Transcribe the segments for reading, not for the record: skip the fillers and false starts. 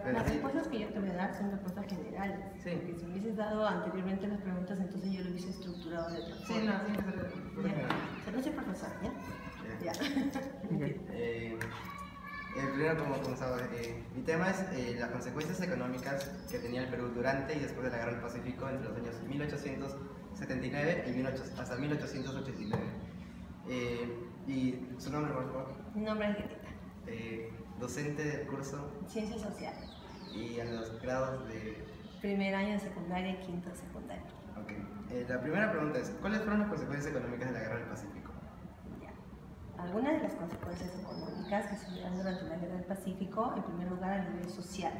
Ya, Las respuestas que yo te voy a dar son respuestas generales. Sí. Porque si hubieses dado anteriormente las preguntas, entonces yo lo hubiese estructurado de otra forma. sí, no, sí, O sea, no soy profesor, ¿ya? Ya. Primero, como sabes, mi tema es las consecuencias económicas que tenía el Perú durante y después de la Guerra del Pacífico entre los años 1879 y hasta 1889. ¿Y su nombre, por favor? Mi nombre es Getita. Docente del curso Ciencias Sociales. y en los grados de... Primer año de secundaria y quinto de secundaria. Ok. La primera pregunta es, ¿cuáles fueron las consecuencias económicas de la Guerra del Pacífico? Ya. Algunas de las consecuencias económicas que se dieron durante la Guerra del Pacífico, en primer lugar a nivel social.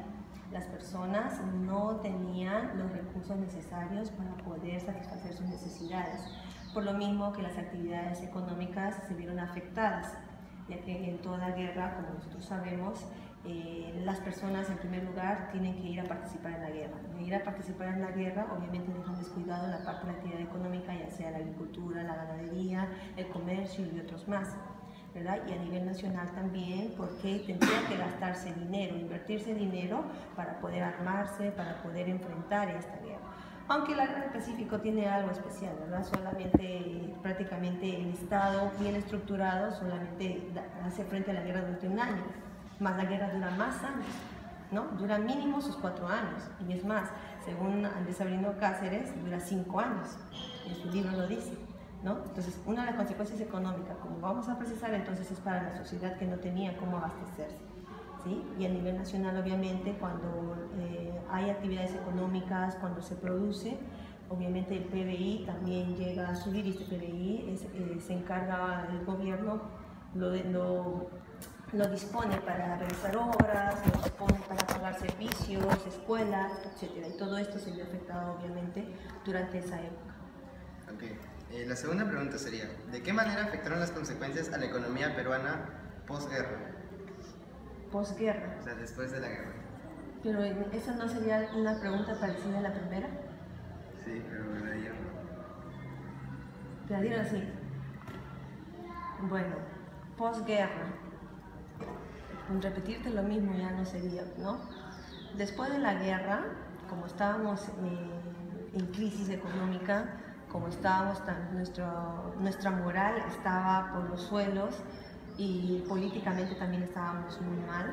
Las personas no tenían los recursos necesarios para poder satisfacer sus necesidades, por lo mismo que las actividades económicas se vieron afectadas, ya que en toda guerra, como nosotros sabemos, las personas en primer lugar tienen que ir a participar en la guerra. De ir a participar en la guerra, obviamente dejan descuidado la parte de la actividad económica, ya sea la agricultura, la ganadería, el comercio y otros más, ¿verdad? Y a nivel nacional también, porque tendría que gastarse dinero, invertirse dinero para poder armarse, para poder enfrentar esta guerra. Aunque la Guerra del Pacífico tiene algo especial, ¿verdad? Solamente, prácticamente el Estado bien estructurado solamente hace frente a la guerra durante un año, más la guerra dura más años, ¿no? Dura mínimo sus 4 años, y es más, según Andrés Sabino Cáceres, dura 5 años, en su libro lo dice, ¿no? Entonces, una de las consecuencias económicas, como vamos a precisar, entonces es para la sociedad que no tenía cómo abastecerse. ¿Sí? Y a nivel nacional, obviamente, cuando hay actividades económicas, cuando se produce, obviamente el PBI también llega a subir, y este PBI se encarga el gobierno, lo dispone para realizar obras, lo dispone para pagar servicios, escuelas, etc. Y todo esto se vio afectado, obviamente, durante esa época. Okay. La segunda pregunta sería, ¿de qué manera afectaron las consecuencias a la economía peruana posguerra? Posguerra. O sea, después de la guerra. Pero ¿esa no sería una pregunta parecida a la primera? Sí, pero me la dieron. ¿Te la dieron así? Bueno, posguerra. Repetirte lo mismo ya no sería, ¿no? Después de la guerra, como estábamos en crisis económica, como estábamos nuestra moral estaba por los suelos, y políticamente también estábamos muy mal,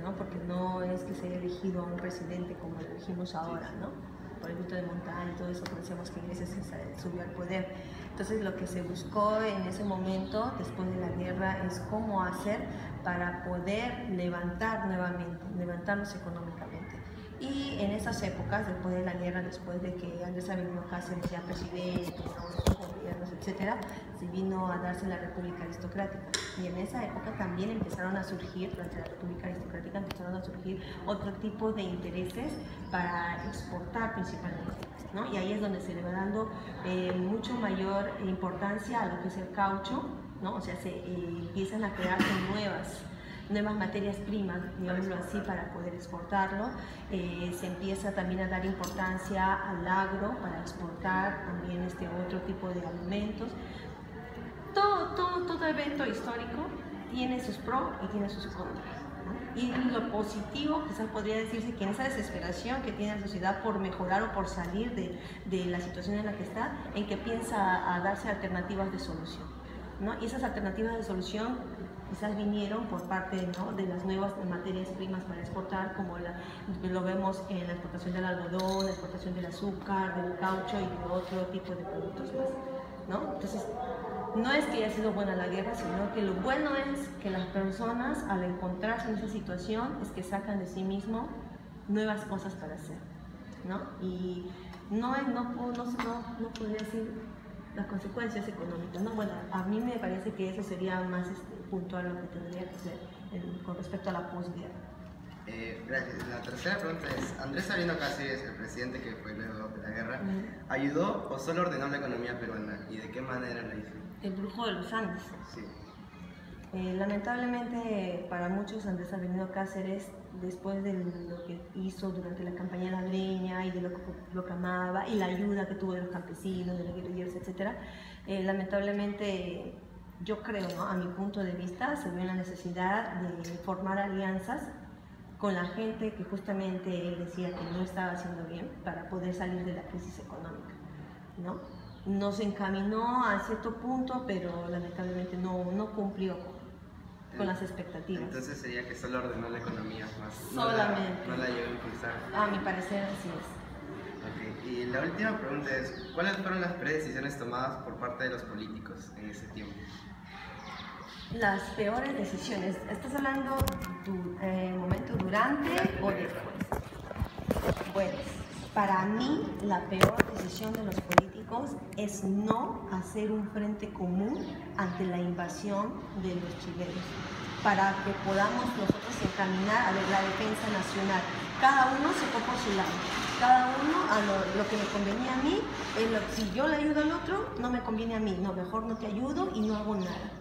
¿no? Porque no es que se haya elegido a un presidente como lo elegimos ahora, ¿no? Por el grito de montaña y todo eso, decíamos que Iglesias subió al poder. Entonces lo que se buscó en ese momento, después de la guerra, es cómo hacer para poder levantar nuevamente, levantarnos económicamente. Y en esas épocas, después de la guerra, después de que Andrés Sabino Cáceres ya presidente, gobiernos, etc., se vino a darse la República Aristocrática. Y en esa época también empezaron a surgir, durante la República Aristocrática, empezaron a surgir otro tipo de intereses para exportar principalmente, ¿no? Y ahí es donde se le va dando mucho mayor importancia a lo que es el caucho, ¿no? O sea, se empiezan a crearse nuevas materias primas, digámoslo así, para poder exportarlo. Se empieza también a dar importancia al agro para exportar también otro tipo de alimentos. Todo evento histórico tiene sus pros y tiene sus contras, ¿no? Y lo positivo, quizás podría decirse que en esa desesperación que tiene la sociedad por mejorar o por salir de la situación en la que está, en que piensa a darse alternativas de solución, ¿no? Y esas alternativas de solución quizás vinieron por parte, ¿no?, de las nuevas materias primas para exportar, como lo vemos en la exportación del algodón, la exportación del azúcar, del caucho y de otro tipo de productos más, ¿no? Entonces, no es que haya sido buena la guerra, sino que lo bueno es que las personas, al encontrarse en esa situación, es que sacan de sí mismo nuevas cosas para hacer, ¿no? Y no podría decir las consecuencias económicas, ¿no? Bueno, a mí me parece que eso sería más puntual lo que tendría que ser con respecto a la posguerra. Gracias. La tercera pregunta es, ¿Andrés Sabino Cáceres, el presidente que fue luego de la guerra, ayudó o solo ordenó la economía peruana? ¿Y de qué manera lo hizo? El brujo de los Andes. Sí. Lamentablemente para muchos, Andrés Sabino Cáceres, después de lo que hizo durante la campaña de la Breña y de lo que proclamaba y la ayuda que tuvo de los campesinos, de los guerrilleros, etc., lamentablemente, yo creo, ¿no?, a mi punto de vista, se vio la necesidad de formar alianzas con la gente que justamente él decía que no estaba haciendo bien para poder salir de la crisis económica, ¿no? Nos encaminó a cierto punto, pero lamentablemente no cumplió con las expectativas. Entonces sería que solo ordenó la economía más. Solamente. No la llegó a impulsar. A mi parecer así es. Ok, y la última pregunta es, ¿cuáles fueron las peores decisiones tomadas por parte de los políticos en ese tiempo? Las peores decisiones, ¿estás hablando momento durante o después? Bueno, para mí la peor decisión de los políticos es no hacer un frente común ante la invasión de los chilenos, para que podamos nosotros encaminar a la defensa nacional. Cada uno se fue por su lado, cada uno a lo que me convenía a mí. Si yo le ayudo al otro, no me conviene a mí, no, mejor no te ayudo y no hago nada,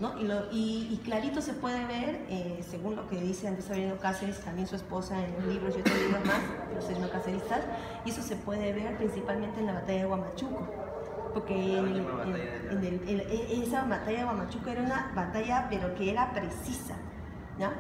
¿no? Y clarito se puede ver, según lo que dice Andrés Avelino Cáceres, también su esposa en los libros y otros libros más, los etnocaceristas, y eso se puede ver principalmente en la batalla de Huamachuco, porque esa batalla de Huamachuco era una batalla pero que era precisa, ¿no?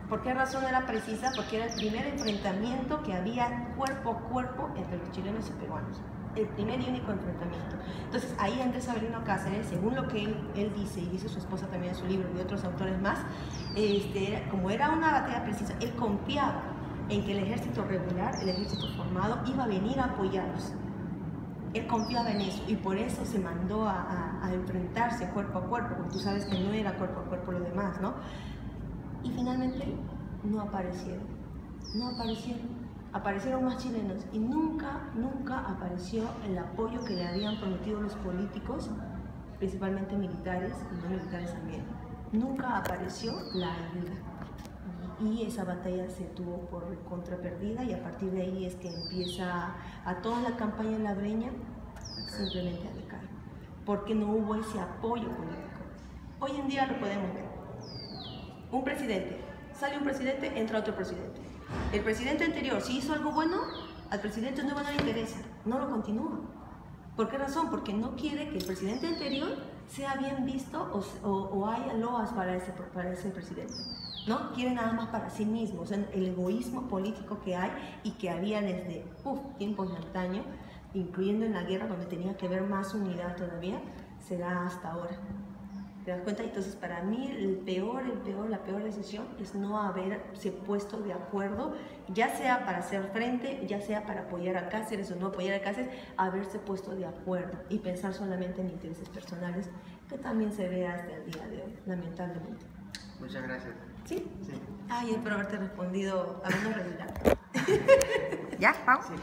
¿Por qué razón era precisa? Porque era el primer enfrentamiento que había cuerpo a cuerpo entre los chilenos y peruanos. El primer y único enfrentamiento. Entonces ahí Andrés Avelino Cáceres, según lo que él dice y dice su esposa también en su libro y otros autores más, como era una batalla precisa, él confiaba en que el ejército regular, el ejército formado, iba a venir a apoyarlos. Él confiaba en eso y por eso se mandó a enfrentarse cuerpo a cuerpo, porque tú sabes que no era cuerpo a cuerpo lo demás, ¿no? Y finalmente no aparecieron. Aparecieron más chilenos y nunca apareció el apoyo que le habían prometido los políticos, principalmente militares y no militares también. Nunca apareció la ayuda y esa batalla se tuvo por contra perdida, y a partir de ahí es que empieza a toda la campaña en La Breña simplemente a decaer, porque no hubo ese apoyo político. Hoy en día lo podemos ver. Un presidente, sale un presidente, entra otro presidente. El presidente anterior, si hizo algo bueno, al presidente nuevo no le interesa, no lo continúa. ¿Por qué razón? Porque no quiere que el presidente anterior sea bien visto o haya loas para ese presidente, ¿no? Quiere nada más para sí mismo. O sea, el egoísmo político que hay y que había desde tiempos de antaño, incluyendo en la guerra donde tenía que haber más unidad todavía, se da hasta ahora. ¿Te das cuenta? Entonces, para mí, la peor decisión es no haberse puesto de acuerdo, ya sea para hacer frente, ya sea para apoyar a Cáceres o no apoyar a Cáceres, haberse puesto de acuerdo y pensar solamente en intereses personales, que también se ve hasta el día de hoy, lamentablemente. Muchas gracias. ¿Sí? Sí. Ay, espero haberte respondido a menos regular. ¿Ya, Pau? Sí.